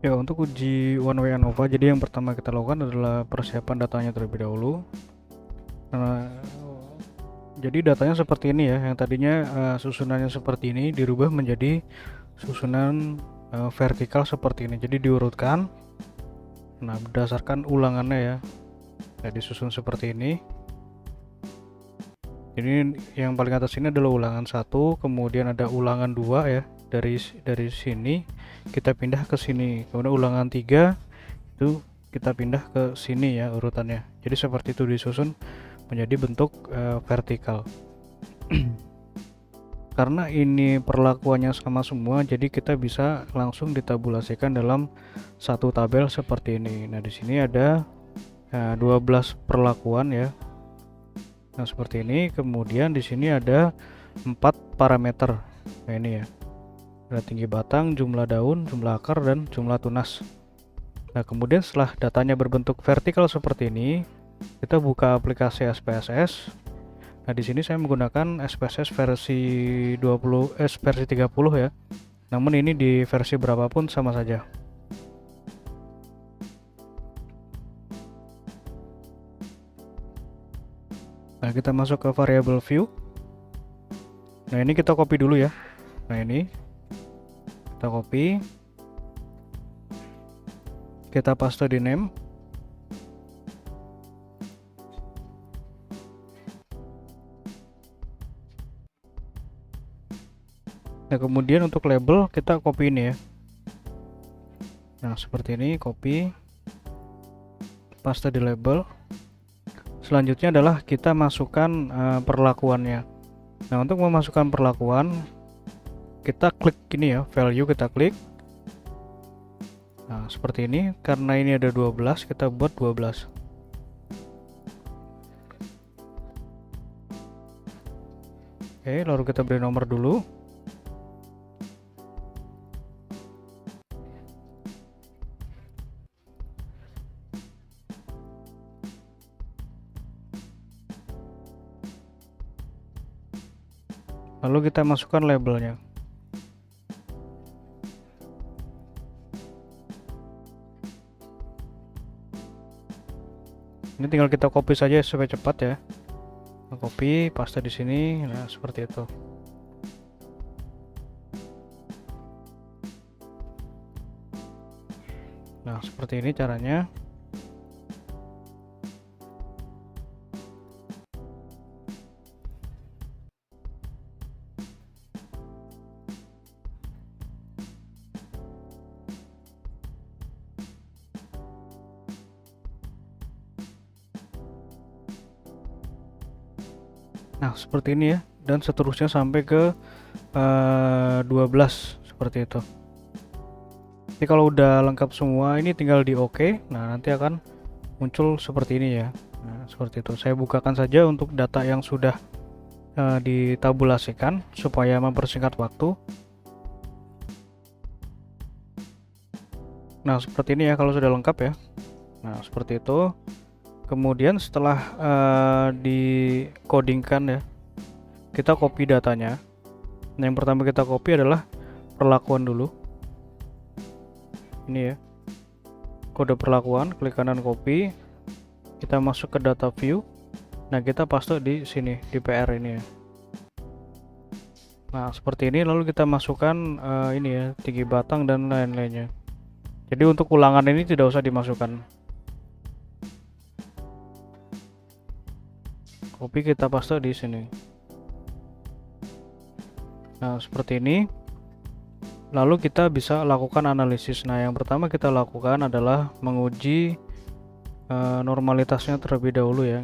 Ya, untuk uji one way ANOVA, jadi yang pertama kita lakukan adalah persiapan datanya terlebih dahulu. Nah, jadi datanya seperti ini ya, yang tadinya susunannya seperti ini dirubah menjadi susunan vertikal seperti ini. Jadi diurutkan. Nah, berdasarkan ulangannya ya, disusun seperti ini. Jadi yang paling atas ini adalah ulangan 1, kemudian ada ulangan 2 ya. Dari sini kita pindah ke sini. Kemudian ulangan 3 itu kita pindah ke sini ya urutannya. Jadi seperti itu disusun menjadi bentuk vertikal. Karena ini perlakuannya sama semua, jadi kita bisa langsung ditabulasikan dalam satu tabel seperti ini. Nah, di sini ada 12 perlakuan ya. Nah, seperti ini. Kemudian di sini ada 4 parameter. Nah, ini ya. Ada tinggi batang, jumlah daun, jumlah akar, dan jumlah tunas. Nah, kemudian setelah datanya berbentuk vertikal seperti ini, kita buka aplikasi SPSS. Nah, di sini saya menggunakan SPSS versi 30 ya. Namun ini di versi berapapun sama saja. Nah, kita masuk ke variable view. Nah, ini kita copy dulu ya. Nah, ini kita copy, kita paste di name. Nah, kemudian untuk label kita copy ini ya. Nah, seperti ini, copy, paste di label. Selanjutnya adalah kita masukkan perlakuannya. Nah, untuk memasukkan perlakuan, kita klik ini ya, value kita klik. Nah, seperti ini. Karena ini ada 12, kita buat 12. Oke, lalu kita beri nomor dulu. Lalu kita masukkan labelnya. Ini tinggal kita copy saja supaya cepat ya. Copy, paste di sini. Nah, seperti itu. Nah, seperti ini caranya. Nah, seperti ini ya. Dan seterusnya sampai ke 12 seperti itu. Jadi kalau udah lengkap semua, ini tinggal di OK. Nah, nanti akan muncul seperti ini ya. Nah, seperti itu. Saya bukakan saja untuk data yang sudah ditabulasikan supaya mempersingkat waktu. Nah, seperti ini ya kalau sudah lengkap ya. Nah, seperti itu. Kemudian setelah dikodingkan ya, kita copy datanya. Nah, yang pertama kita copy adalah perlakuan dulu. Ini ya, kode perlakuan, klik kanan copy, kita masuk ke data view. Nah, kita paste di sini di PR ini ya. Nah, seperti ini. Lalu kita masukkan ini ya, tinggi batang dan lain-lainnya. Jadi untuk ulangan ini tidak usah dimasukkan. Copy, kita paste di sini. Nah, seperti ini. Lalu kita bisa lakukan analisis. Nah, yang pertama kita lakukan adalah menguji normalitasnya terlebih dahulu ya.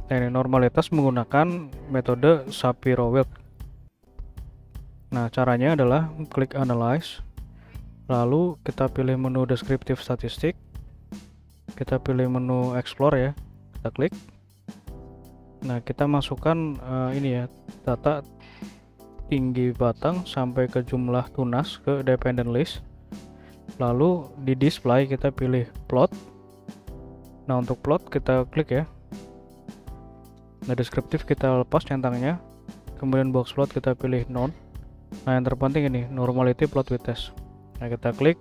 Nah, ini normalitas menggunakan metode Shapiro-Wilk. Nah, caranya adalah klik analyze, lalu kita pilih menu descriptive statistik, kita pilih menu explore ya, kita klik. Nah, kita masukkan ini ya, data tinggi batang sampai ke jumlah tunas ke dependent list. Lalu di display kita pilih plot. Nah, untuk plot kita klik ya. Nah, deskriptif kita lepas centangnya, kemudian box plot kita pilih none. Nah, yang terpenting ini normality plot with test. Nah, kita klik,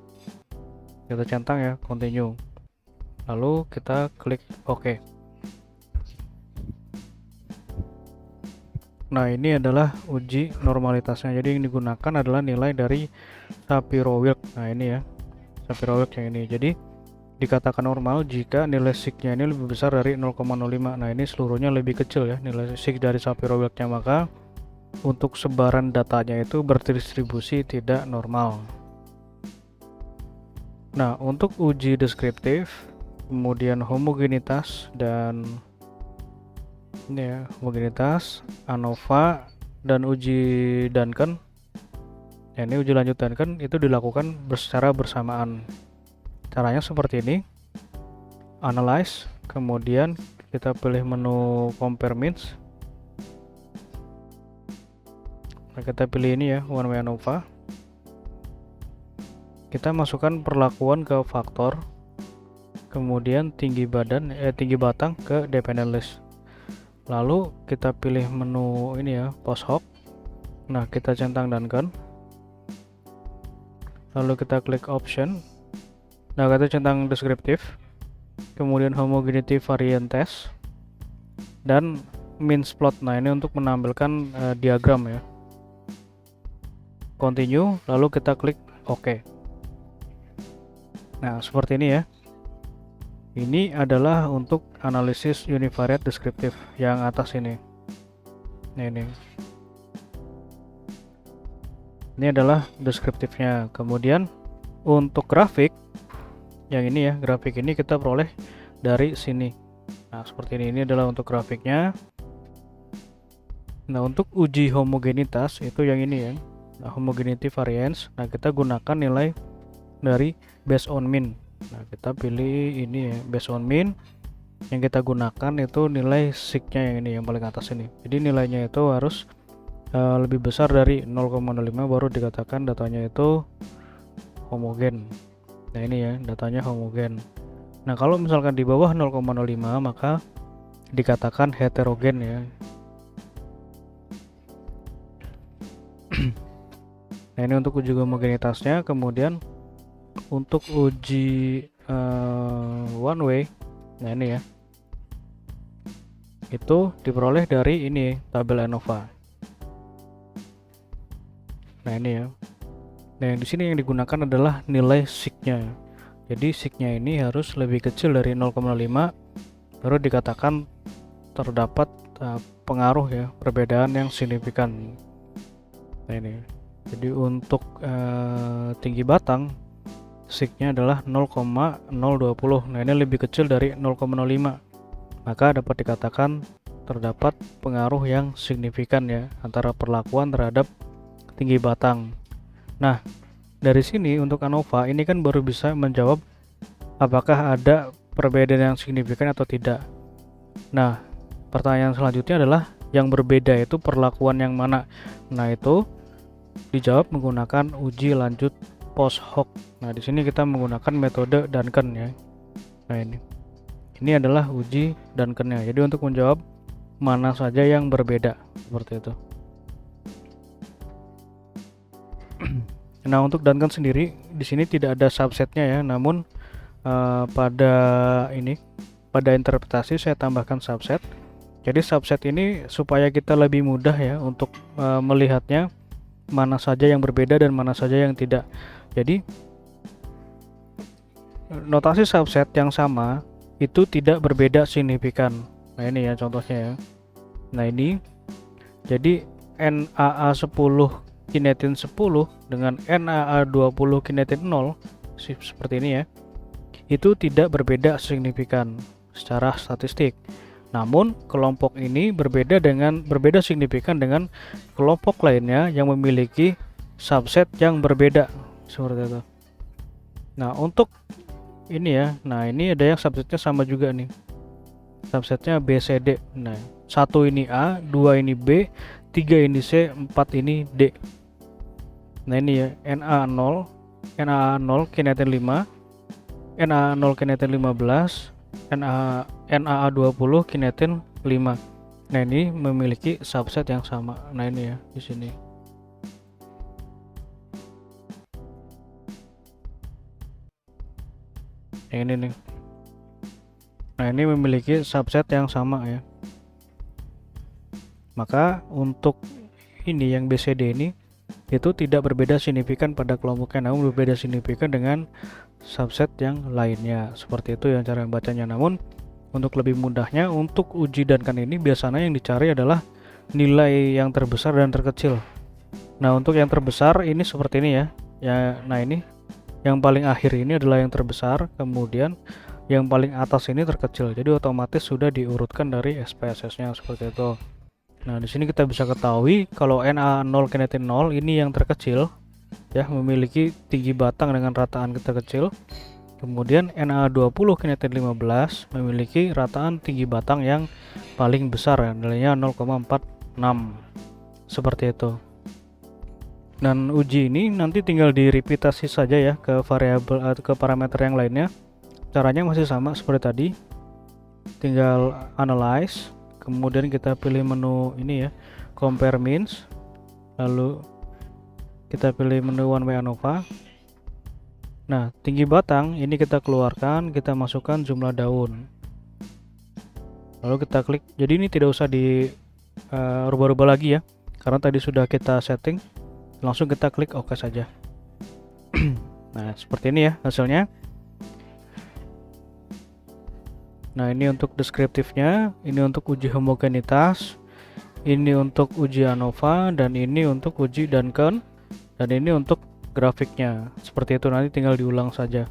kita centang ya, continue, lalu kita klik OK. Nah, ini adalah uji normalitasnya. Jadi yang digunakan adalah nilai dari Shapiro-Wilk. Nah, ini ya, Shapiro-Wilk yang ini. Jadi dikatakan normal jika nilai sig-nya ini lebih besar dari 0,05. Nah, ini seluruhnya lebih kecil ya, nilai sig dari Shapiro-Wilknya, maka untuk sebaran datanya itu berdistribusi tidak normal. Nah, untuk uji deskriptif, kemudian homogenitas dan ini ya, homogenitas, ANOVA, dan uji Duncan. Ya, ini uji lanjut Duncan itu dilakukan secara bersamaan. Caranya seperti ini. Analyze, kemudian kita pilih menu compare means. Nah, kita pilih ini ya, one way ANOVA. Kita masukkan perlakuan ke faktor, kemudian tinggi batang ke dependent list. Lalu kita pilih menu ini ya, post hoc. Nah, kita centang Duncan. Lalu kita klik option. Nah, kita centang deskriptif. Kemudian homogeneity variant test dan means plot. Nah, ini untuk menampilkan diagram ya. Continue, lalu kita klik OK. Nah, seperti ini ya. Ini adalah untuk analisis univariate deskriptif yang atas ini. Nah, ini adalah deskriptifnya. Kemudian untuk grafik yang ini ya, grafik ini kita peroleh dari sini. Nah, seperti ini adalah untuk grafiknya. Nah, untuk uji homogenitas itu yang ini ya. Nah, homogeneity variance. Nah, kita gunakan nilai dari based on mean. Nah, kita pilih ini ya, based on mean. Yang kita gunakan itu nilai sig-nya yang ini, yang paling atas ini. Jadi nilainya itu harus lebih besar dari 0,05 baru dikatakan datanya itu homogen. Nah, ini ya, datanya homogen. Nah, kalau misalkan di bawah 0,05 maka dikatakan heterogen ya. Nah, ini untuk uji homogenitasnya. Kemudian untuk uji one way, nah ini ya, itu diperoleh dari ini tabel ANOVA. Nah, ini ya. Nah, yang di sini yang digunakan adalah nilai sig-nya. Jadi sig-nya ini harus lebih kecil dari 0,5 baru dikatakan terdapat pengaruh ya, perbedaan yang signifikan. Nah, ini. Jadi untuk tinggi batang sig-nya adalah 0,020. Nah, ini lebih kecil dari 0,05. Maka dapat dikatakan terdapat pengaruh yang signifikan ya antara perlakuan terhadap tinggi batang. Nah, dari sini untuk ANOVA ini kan baru bisa menjawab apakah ada perbedaan yang signifikan atau tidak. Nah, pertanyaan selanjutnya adalah yang berbeda itu perlakuan yang mana? Nah, itu dijawab menggunakan uji lanjut post hoc. Nah, di sini kita menggunakan metode Duncan ya. Nah, ini adalah uji Duncan-nya. Jadi untuk menjawab mana saja yang berbeda seperti itu. Nah, untuk Duncan sendiri di sini tidak ada subsetnya ya, namun pada interpretasi saya tambahkan subset. Jadi subset ini supaya kita lebih mudah ya untuk melihatnya mana saja yang berbeda dan mana saja yang tidak. Jadi notasi subset yang sama itu tidak berbeda signifikan. Nah, ini ya contohnya ya. Nah, ini jadi NaA10 kinetin 10 dengan NaA20 kinetin 0 seperti ini ya. Itu tidak berbeda signifikan secara statistik. Namun kelompok ini berbeda signifikan dengan kelompok lainnya yang memiliki subset yang berbeda seperti itu. Nah, untuk ini ya, nah ini ada yang subsetnya sama juga nih, subsetnya BCD. Nah, 1 ini A, 2 ini B, 3 ini C, 4 ini D. Nah, ini ya, NaA0 kinetin 5, NaA0 kinetin 15, NaA20 kinetin 5. Nah, ini memiliki subset yang sama. Nah, ini ya di sini. Yang ini nih. Nah, ini memiliki subset yang sama ya. Maka untuk ini yang BCD ini itu tidak berbeda signifikan pada kelompoknya, namun berbeda signifikan dengan subset yang lainnya. Seperti itu yang cara membacanya. Namun untuk lebih mudahnya, untuk uji dan kan ini biasanya yang dicari adalah nilai yang terbesar dan terkecil. Nah, untuk yang terbesar ini seperti ini ya. Nah, ini yang paling akhir ini adalah yang terbesar, kemudian yang paling atas ini terkecil. Jadi otomatis sudah diurutkan dari SPSS-nya seperti itu. Nah, di sini kita bisa ketahui kalau Na0 kinetin 0 ini yang terkecil ya, memiliki tinggi batang dengan rataan terkecil. Kemudian Na20 kinetin 15 memiliki rataan tinggi batang yang paling besar ya, nilainya 0,46. Seperti itu. Dan uji ini nanti tinggal direpitasi saja ya ke variabel atau ke parameter yang lainnya. Caranya masih sama seperti tadi. Tinggal analyze, kemudian kita pilih menu ini ya, compare means. Lalu kita pilih menu one way ANOVA. Nah, tinggi batang ini kita keluarkan, kita masukkan jumlah daun. Lalu kita klik. Jadi ini tidak usah di rubah-rubah lagi ya, karena tadi sudah kita setting. Langsung kita klik OK saja. Nah, seperti ini ya hasilnya. Nah, ini untuk deskriptifnya, ini untuk uji homogenitas, ini untuk uji ANOVA, dan ini untuk uji Duncan, dan ini untuk grafiknya. Seperti itu, nanti tinggal diulang saja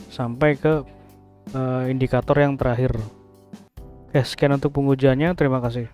sampai ke indikator yang terakhir. Oke, sekian untuk pengujiannya. Terima kasih.